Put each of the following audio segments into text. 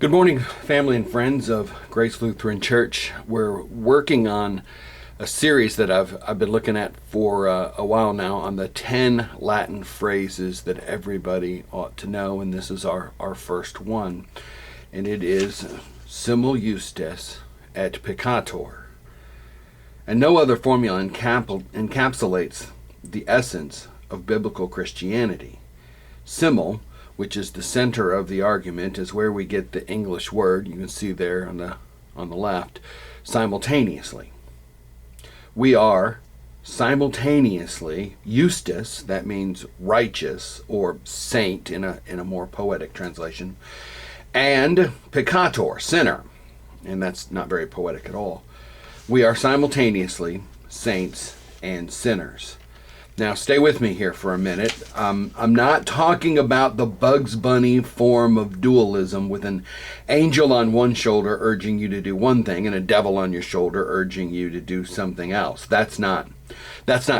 Good morning, family and friends of Grace Lutheran Church. We're working on a series that I've been looking at for a while now on the 10 Latin phrases that everybody ought to know, and this is our first one, and it is Simul Justus et Peccator. And no other formula encapsulates the essence of biblical Christianity. Simul, which is the center of the argument, is where we get the English word, you can see there on the left, simultaneously. We are simultaneously Justus, that means righteous or saint in a more poetic translation, and Peccator, sinner, and that's not very poetic at all. We are simultaneously saints and sinners. Now, stay with me here for a minute. I'm not talking about the Bugs Bunny form of dualism with an angel on one shoulder urging you to do one thing and a devil on your shoulder urging you to do something else. That's not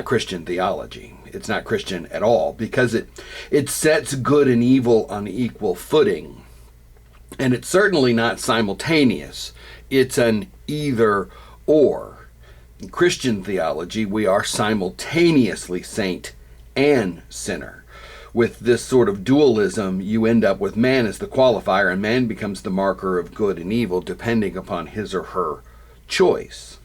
Christian theology. It's not Christian at all, because it sets good and evil on equal footing. And it's certainly not simultaneous. It's an either or. In Christian theology, we are simultaneously saint and sinner. With this sort of dualism, you end up with man as the qualifier, and man becomes the marker of good and evil depending upon his or her choice.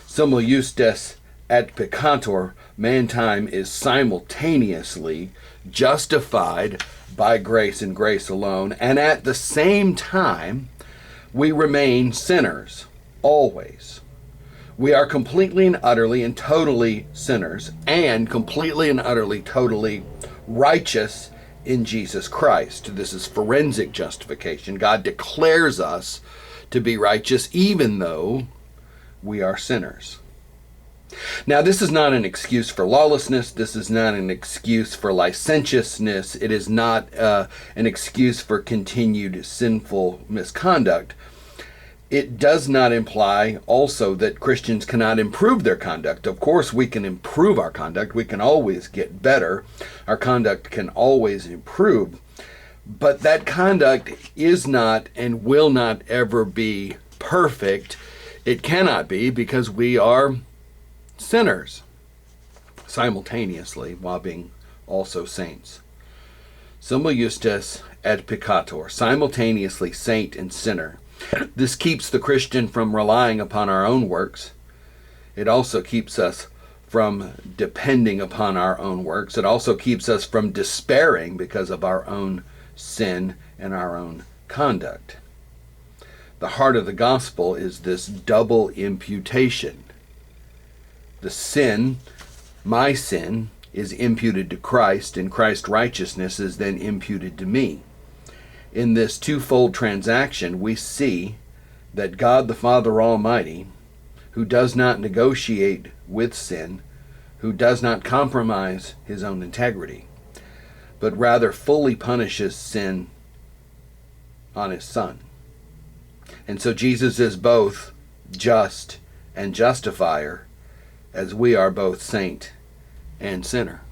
Simul Justus et Peccator, mankind is simultaneously justified by grace and grace alone, and at the same time, we remain sinners, always. We are completely and utterly and totally sinners, and completely and utterly, totally righteous in Jesus Christ. This is forensic justification. God declares us to be righteous even though we are sinners. Now, this is not an excuse for lawlessness. This is not an excuse for licentiousness. It is not an excuse for continued sinful misconduct. It does not imply also that Christians cannot improve their conduct. Of course, we can improve our conduct. We can always get better. Our conduct can always improve. But that conduct is not and will not ever be perfect. It cannot be, because we are sinners simultaneously while being also saints. Simul Justus et Peccator, simultaneously saint and sinner. This keeps the Christian from relying upon our own works. It also keeps us from depending upon our own works. It also keeps us from despairing because of our own sin and our own conduct. The heart of the gospel is this double imputation. The sin, my sin, is imputed to Christ, and Christ's righteousness is then imputed to me. In this twofold transaction, we see that God the Father Almighty, who does not negotiate with sin, who does not compromise his own integrity, but rather fully punishes sin on his Son. And so Jesus is both just and justifier, as we are both saint and sinner.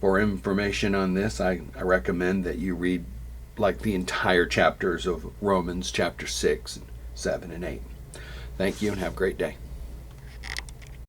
For information on this, I recommend that you read like the entire chapters of Romans chapter 6, 7, and 8. Thank you and have a great day.